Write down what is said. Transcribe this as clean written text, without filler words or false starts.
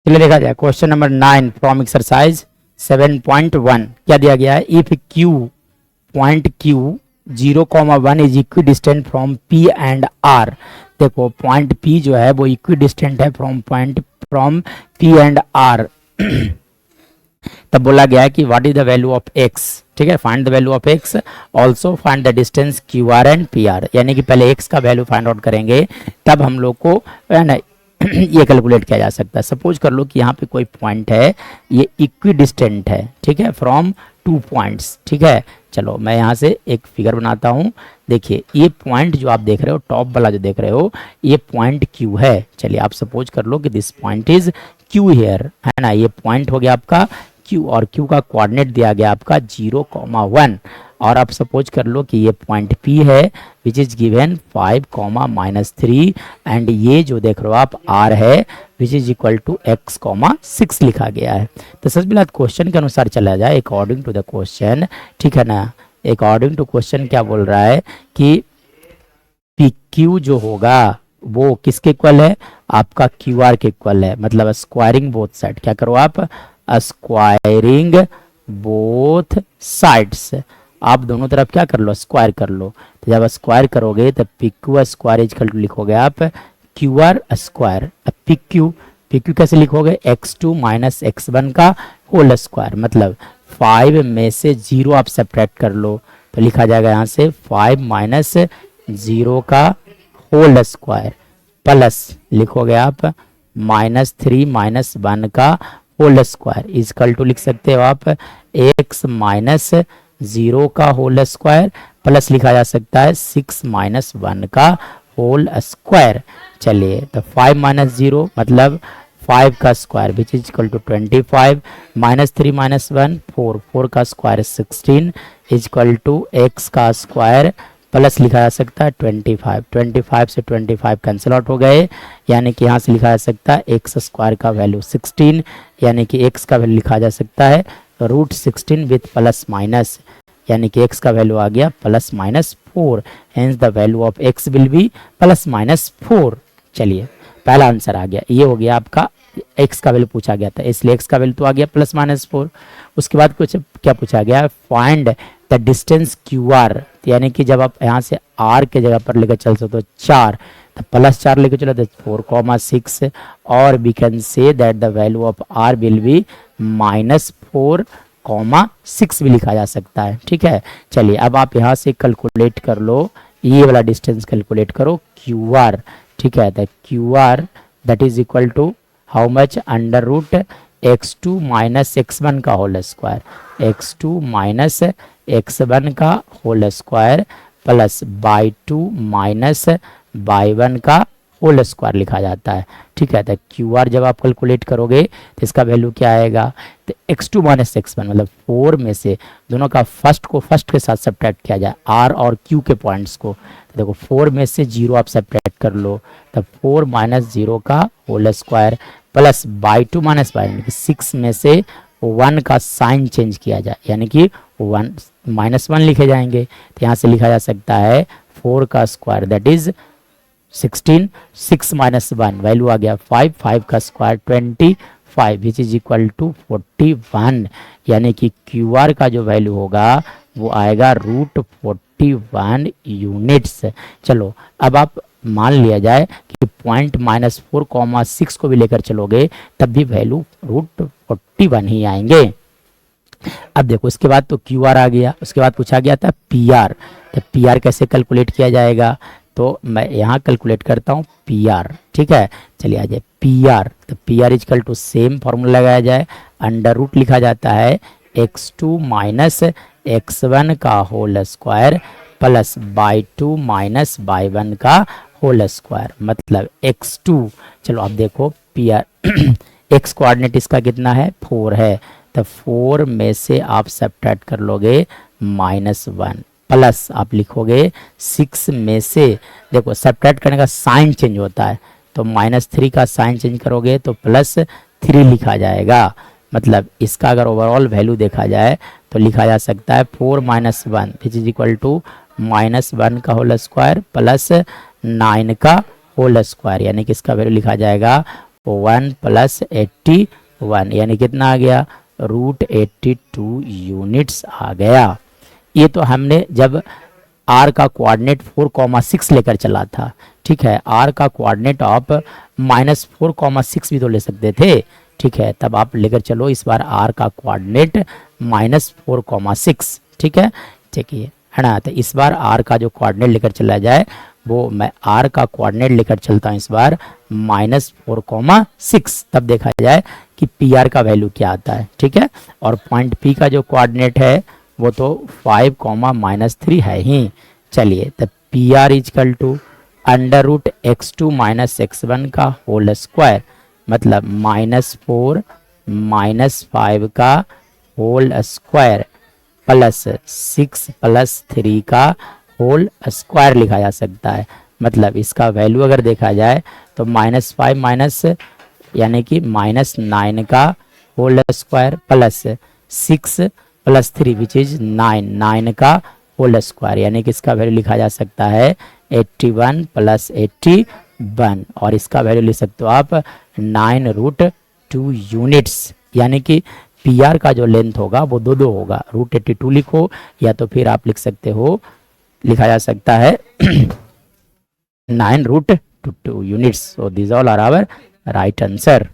चलिए देखा जाए क्वेश्चन नंबर 9 फ्रॉम एक्सरसाइज 7.1 क्या दिया गया है। If Q point Q 0,1 is equidistant from P and R. देखो पॉइंट पी जो है वो इक्वी डिस्टेंट है फ्रॉम पी एंड आर। तब बोला गया है कि what is the value of x. ठीक है, find the value of x, also find the distance Q R and P R. यानी कि पहले एक्स का वैल्यू फाइंड आउट करेंगे तब हम लोग को है ना ये कैलकुलेट किया जा सकता है। सपोज कर लो कि यहाँ पे कोई पॉइंट है, ये इक्वी डिस्टेंट है, ठीक है, फ्रॉम 2 पॉइंट्स। ठीक है, चलो मैं यहाँ से एक फिगर बनाता हूँ। देखिए ये पॉइंट जो आप देख रहे हो, टॉप वाला जो देख रहे हो, ये पॉइंट क्यू है। चलिए आप सपोज कर लो कि this point is Q here, है ना। ये पॉइंट हो गया आपका क्यू और क्यू का कोऑर्डिनेट दिया गया आपका 0,1। और आप सपोज कर लो कि ये पॉइंट P है विच इज गिवन 5,-3 एंड ये जो देख रहे हो आप R है विच इज इक्वल टू x,6 लिखा गया है। तो सच बात क्वेश्चन के अनुसार चला जाए अकॉर्डिंग टू द क्वेश्चन, ठीक है ना। अकॉर्डिंग टू क्वेश्चन क्या बोल रहा है कि PQ जो होगा वो किसके इक्वल है, आपका QR के इक्वल है। मतलब स्क्वायरिंग बोथ साइड, क्या करो आप, स्क्वायरिंग बोथ साइड्स। आप दोनों तरफ क्या कर लो, स्क्वायर कर लो। तो जब स्क्वायर करोगे तो PQ स्क्वायर इक्वल टू लिखोगे आप QR स्क्वायर। अब PQ कैसे लिखोगे, x2 माइनस x1 का होल स्क्वायर। मतलब 5 में से 0 आप सब्ट्रैक्ट कर लो तो लिखा जाएगा यहाँ से 5 माइनस 0 का होल स्क्वायर प्लस लिखोगे आप -3 माइनस 1 का होल स्क्वायर इजकल टू लिख सकते हो आप x माइनस 0 का होल स्क्वायर प्लस लिखा जा सकता है 6 माइनस 1 का होल स्क्वायर। चलिए तो 5 माइनस 0 मतलब 5 का square which is equal to 25 minus 3 minus 1 4 का square 16 is equal to x का स्क्वायर प्लस लिखा जा सकता है 25 से 25 कैंसिल आउट हो गए। यानी कि यहाँ से लिखा जा सकता है एक्स स्क्वायर का वैल्यू 16, यानी कि एक्स का वैल्यू लिखा जा सकता है √16 विथ प्लस माइनस, यानी कि एक्स का वैल्यू आ गया +-4। Hence the value of x will be +-4। चलिए पहला आंसर आ गया, ये हो गया आपका एक्स का वैल्यू पूछा गया था, इसलिए एक्स का वैल्यू तो आ गया +-4। उसके बाद कुछ क्या पूछा गया, find the distance Q are. यानी कि जब आप यहाँ से आर के जगह पर लेकर चल सकते हो 4 तो +4 लेकर चलो तो 4,6 और we can say that the value of R will be -4,6 भी लिखा जा सकता है। ठीक है, चलिए अब आप यहाँ से कैलकुलेट कर लो, ये वाला डिस्टेंस कैलकुलेट करो क्यू आर। ठीक है, तो Q R that is equal to how much, √x2 minus x1 का whole square, x2 minus x1 का whole square plus by 2 minus by 1 का होल स्क्वायर लिखा जाता है। ठीक है, तो क्यू आर जब आप कैलकुलेट करोगे तो इसका वैल्यू क्या आएगा, तो x2 माइनस x1 मतलब 4 में से दोनों का फर्स्ट के साथ सब्ट्रैक्ट किया जाए आर और क्यू के पॉइंट्स को। तो देखो 4 में से 0 आप सब्ट्रैक्ट कर लो तो 4 माइनस 0 का whole square plus by 2 minus by 6 में से 1 का साइन चेंज किया जाए, यानी कि -1 लिखे जाएंगे। तो यहाँ से लिखा जा सकता है 4 का square that is 16, 6 minus 1 value आ गया 5 का square 25 which is equal to 41। यानी कि क्यू आर का जो वैल्यू होगा वो आएगा √41 यूनिट्स। चलो अब आप मान लिया जाए कि पॉइंट -4,6 को भी लेकर चलोगे तब भी वैल्यू √41 ही आएंगे। अब देखो इसके बाद तो क्यू आर आ गया, उसके बाद पूछा गया था पी आर। तो पी आर कैसे कैलकुलेट किया जाएगा, तो मैं यहाँ कैलकुलेट करता हूँ पी आर। ठीक है, चलिए आ जाए पी आर। तो P R equal to same formula लगाया जाए, अंडर √ लिखा जाता है x2 माइनस x1 का whole square plus by 2 minus by 1 का होल स्क्वायर मतलब x2। चलो अब देखो पी आर x कोऑर्डिनेट इसका कितना है 4 है, तो 4 में से आप सब्ट्रैक्ट कर लोगे -1 प्लस आप लिखोगे 6 में से, देखो सब्ट्रैक्ट करने का साइन चेंज होता है तो -3 का साइन चेंज करोगे तो +3 लिखा जाएगा। मतलब इसका अगर ओवरऑल वैल्यू देखा जाए तो लिखा जा सकता है 4 minus 1 which is equal to -1 का होल स्क्वायर प्लस 9 का होल स्क्वायर, यानी कि इसका वैल्यू लिखा जाएगा 1 प्लस 81, यानी कितना आ गया, √82 यूनिट्स आ गया। ये तो हमने जब आर का कोऑर्डिनेट 4,6 लेकर चला था, ठीक है, आर का कोऑर्डिनेट आप -4,6 भी तो ले सकते थे, ठीक है, तब आप लेकर चलो इस बार आर का कोऑर्डिनेट -4,6, ठीक है, देखिए है ना। तो इस बार आर का जो कोऑर्डिनेट लेकर चला जाए, वो मैं आर का कोऑर्डिनेट लेकर चलता हूँ इस बार -4,6, तब देखा जाए कि पी आर का वैल्यू क्या आता है, ठीक है। और पॉइंट पी का जो कोऑर्डिनेट है वो तो 5,-3 है ही। चलिए, तब P R equal to √x2 - x1 का होल स्क्वायर, मतलब -4 - 5 का होल स्क्वायर प्लस 6 + 3 का होल स्क्वायर लिखा जा सकता है। मतलब इसका वैल्यू अगर देखा जाए तो -5 माइनस यानी कि -9 का whole square plus 6 + 3 which is 9 का होल स्क्वायर, यानी कि इसका वैल्यू लिखा जा सकता है 81 + 81, और इसका वैल्यू लिख सकते हो आप 9√2 यूनिट्स, यानी कि पी आर का जो लेंथ होगा वो दो होगा, √82 लिखो, या तो फिर आप लिख सकते हो, लिखा जा सकता है 9√2 units. So this all are our right answer.